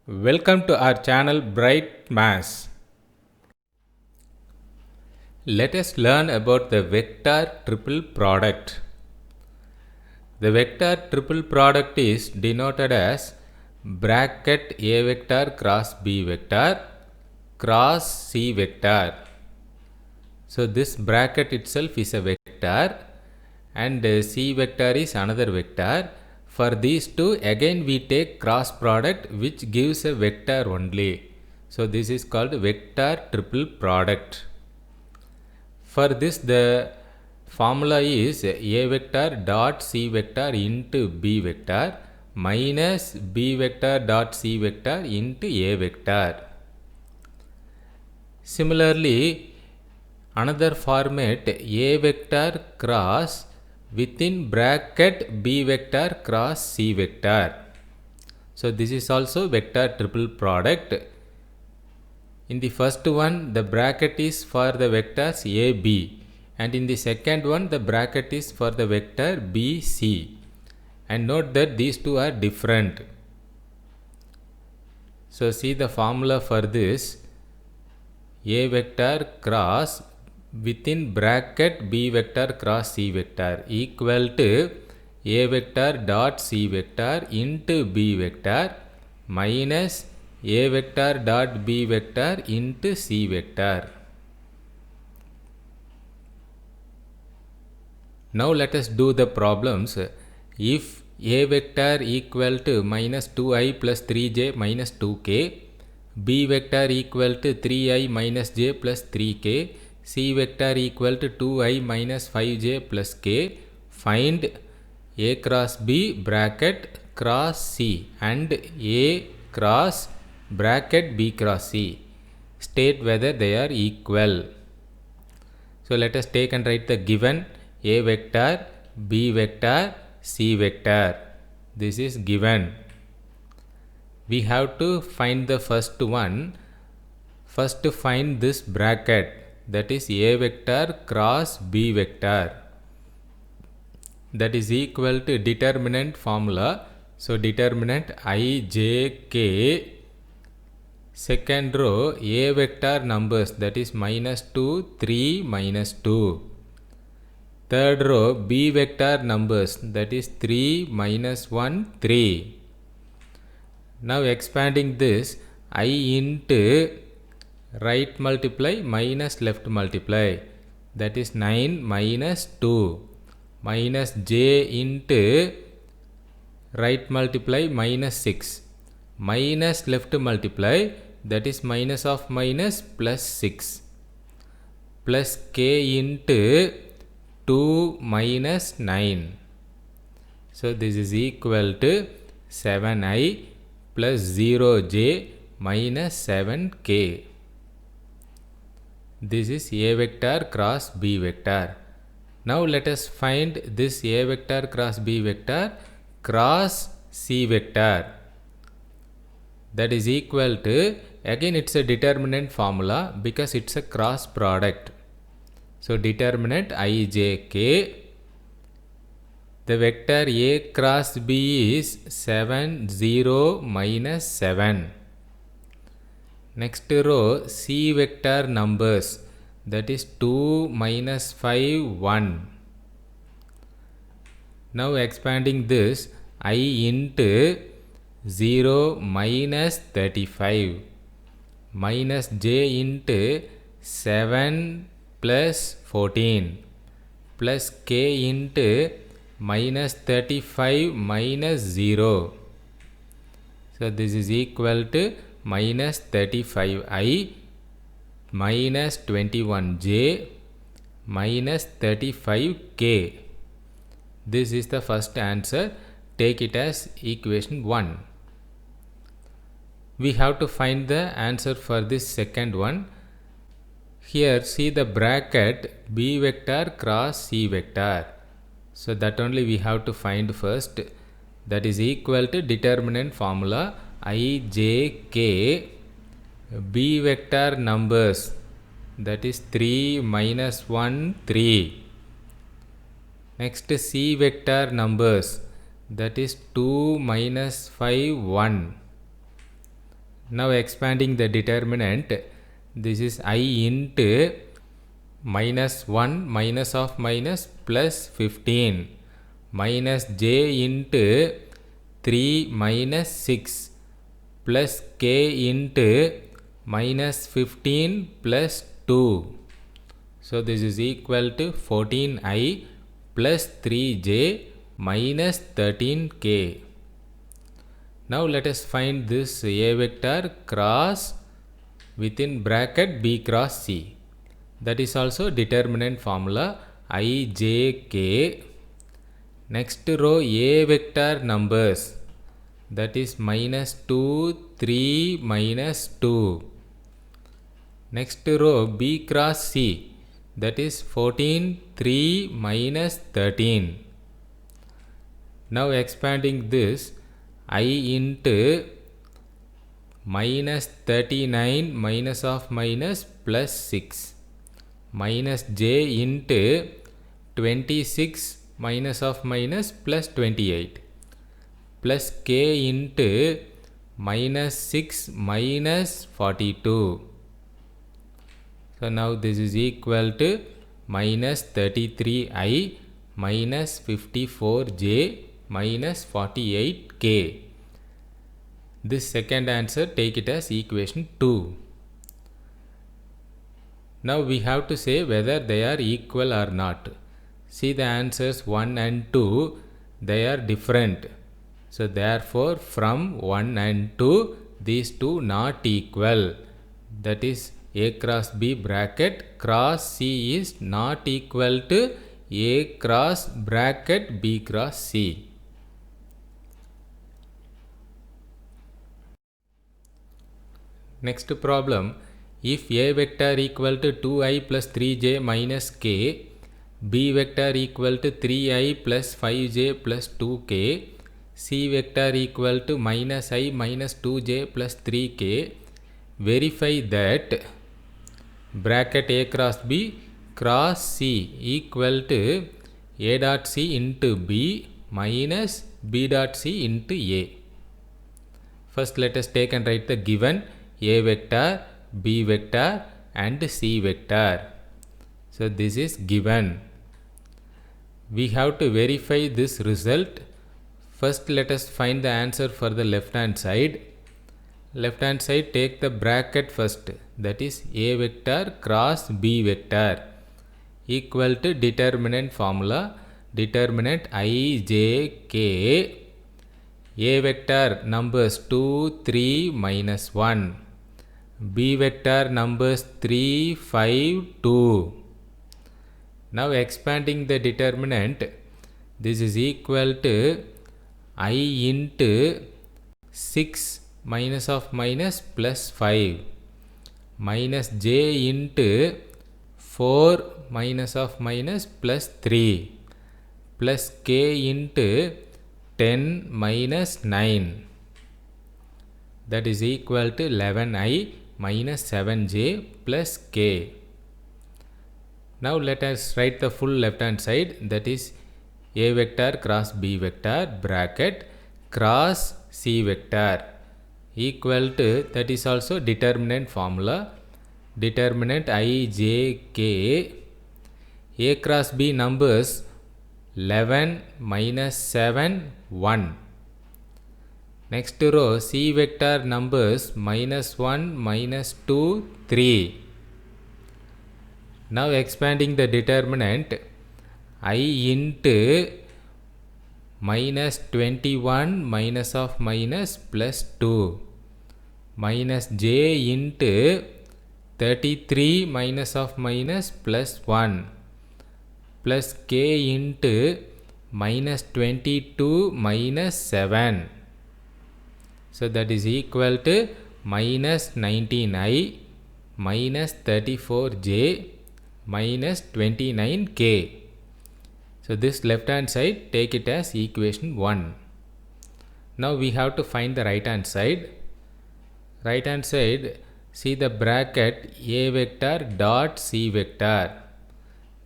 Welcome to our channel Bright Maths. Let us learn about the vector triple product. The vector triple product is denoted as bracket A vector cross B vector cross C vector. So this bracket itself is a vector and C vector is another vector. For these two, again we take cross product which gives a vector only. So this is called vector triple product. For this, the formula is A vector dot C vector into B vector minus B vector dot C vector into A vector. Similarly, another format, A vector cross within bracket B vector cross C vector. So this is also vector triple product. In the first one, the bracket is for the vectors A, B, and in the second one, the bracket is for the vector B, C. And note that these two are different. So see the formula for this. A vector cross within bracket B vector cross C vector equal to A vector dot C vector into B vector minus A vector dot B vector into C vector. Now let us do the problems. If A vector equal to minus 2i plus 3j minus 2k, B vector equal to 3i minus j plus 3k, C vector equal to 2i minus 5j plus k, find A cross B bracket cross C and A cross bracket B cross C. State whether they are equal. So let us take and write the given A vector, B vector, C vector. This is given. We have to find the first one. First to find this bracket, that is A vector cross B vector. That is equal to determinant formula. So determinant I, J, K. Second row A vector numbers, that is minus 2, 3, minus 2. Third row B vector numbers, that is 3, minus 1, 3. Now expanding this, I into right multiply minus left multiply, that is 9 minus 2 minus j into right multiply minus 6 minus left multiply, that is minus of minus plus 6 plus k into 2 minus 9. So this is equal to 7i plus 0j minus 7k. This is A vector cross B vector. Now let us find this A vector cross B vector cross C vector. That is equal to, again it's a determinant formula because it's a cross product. So determinant I, J, K. The vector A cross B is 7, 0, minus 7. Next row C vector numbers, that is 2, minus 5, 1. Now expanding this, I into 0 minus 35 minus j into 7 plus 14 plus k into minus 35 minus 0. So this is equal to minus 35i minus 21j minus 35k. This is the first answer. Take it as equation 1. We have to find the answer for this second one. Here see the bracket B vector cross C vector. So that only we have to find first. That is equal to determinant formula I, J, K. B vector numbers, that is 3, minus 1, 3. Next C vector numbers, that is 2, minus 5, 1. Now expanding the determinant, this is I into minus 1 minus of minus plus 15 minus j into 3 minus 6 plus k into minus 15 plus 2. So this is equal to 14i plus 3j minus 13k. Now let us find this A vector cross within bracket B cross C. That is also determinant formula ijk. Next row A vector numbers, that is minus 2, 3, minus 2. Next row B cross C, that is 14, 3, minus 13. Now expanding this, I into minus 39 minus of minus plus 6 minus j into 26 minus of minus plus 28 plus k into minus 6 minus 42. So now this is equal to minus 33i minus 54j minus 48k. This second answer, take it as equation 2. Now we have to say whether they are equal or not. See the answers 1 and 2, they are different. So therefore from 1 and 2, these two not equal. That is A cross B bracket cross C is not equal to A cross bracket B cross C. Next problem, if A vector equal to 2i plus 3j minus k, B vector equal to 3i plus 5j plus 2k, C vector equal to minus I minus 2j plus 3k, verify that bracket A cross B cross C equal to A dot C into B minus B dot C into A. First let us take and write the given A vector, B vector and C vector. So this is given. We have to verify this result. First let us find the answer for the left hand side. Left hand side, take the bracket first, that is A vector cross B vector equal to determinant formula, determinant ijk. A vector numbers 2, 3, minus 1. B vector numbers 3, 5, 2. Now expanding the determinant, this is equal to I into 6 minus of minus plus 5 minus j into 4 minus of minus plus 3 plus k into 10 minus 9. That is equal to 11i minus 7j plus k. Now let us write the full left hand side, that is A vector cross B vector bracket cross C vector equal to, that is also determinant formula, determinant ijk. A cross B numbers 11 minus 7 1. Next row C vector numbers minus 1 minus 2 3. Now expanding the determinant, I into minus 21 minus of minus plus 2 minus j into 33 minus of minus plus 1 plus k into minus 22 minus 7. So that is equal to minus 19i minus 34j minus 29k. So this left hand side, take it as equation 1. Now we have to find the right hand side. Right hand side, see the bracket A vector dot C vector,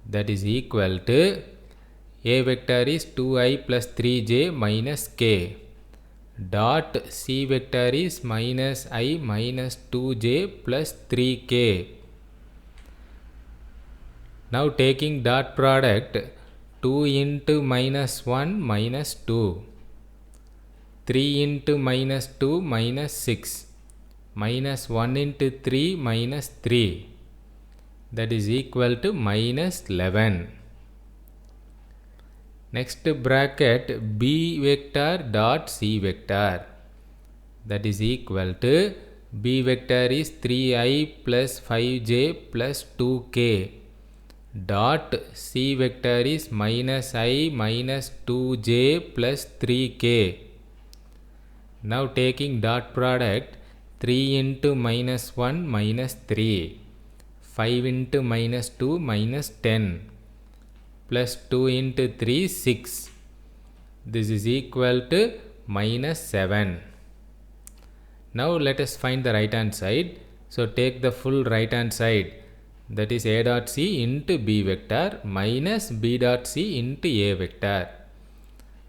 that is equal to A vector is 2i plus 3j minus k dot c vector is minus I minus 2j plus 3k. Now taking dot product, 2 into minus 1 minus 2, 3 into minus 2 minus 6, minus 1 into 3 minus 3, that is equal to minus 11. Next bracket, b vector dot c vector, that is equal to b vector is 3i plus 5j plus 2k dot c vector is minus I minus 2j plus 3k. Now taking dot product, 3 into minus 1 minus 3, 5 into minus 2 minus 10, plus 2 into 3 6. This is equal to minus 7. Now let us find the right hand side. So take the full right hand side, that is a dot c into b vector minus b dot c into a vector,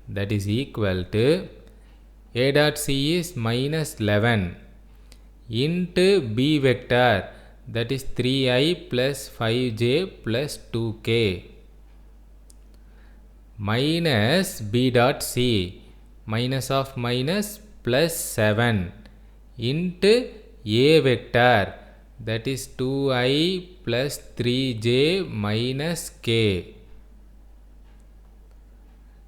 that is equal to a dot c is minus 11 into b vector, that is 3i plus 5j plus 2k, minus b dot c, minus of minus plus 7 into a vector, that is 2i plus 3j minus k.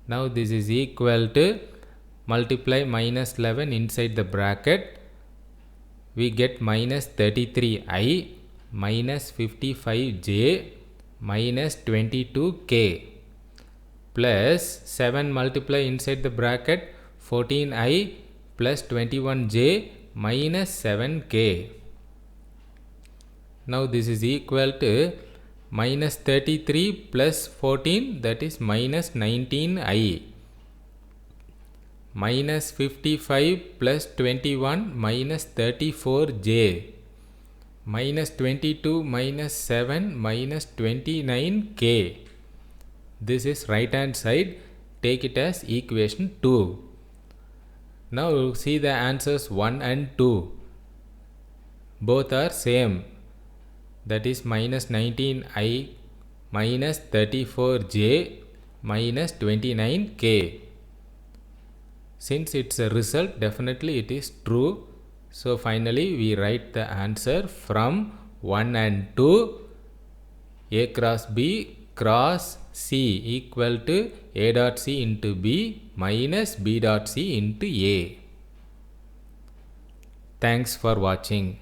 Now this is equal to, multiply minus 11 inside the bracket, we get minus 33i minus 55j minus 22k, plus 7 multiply inside the bracket, 14i plus 21j minus 7k. Now this is equal to minus 33 plus 14, that is minus 19i, minus 55 plus 21 minus 34j, minus 22 minus 7 minus 29k. This is right hand side, take it as equation 2. Now see the answers 1 and 2. Both are same, that is minus 19i minus 34j minus 29k. Since it's a result, definitely it is true. So finally we write the answer from 1 and 2, a cross b cross c equal to a dot c into b minus b dot c into a. Thanks for watching.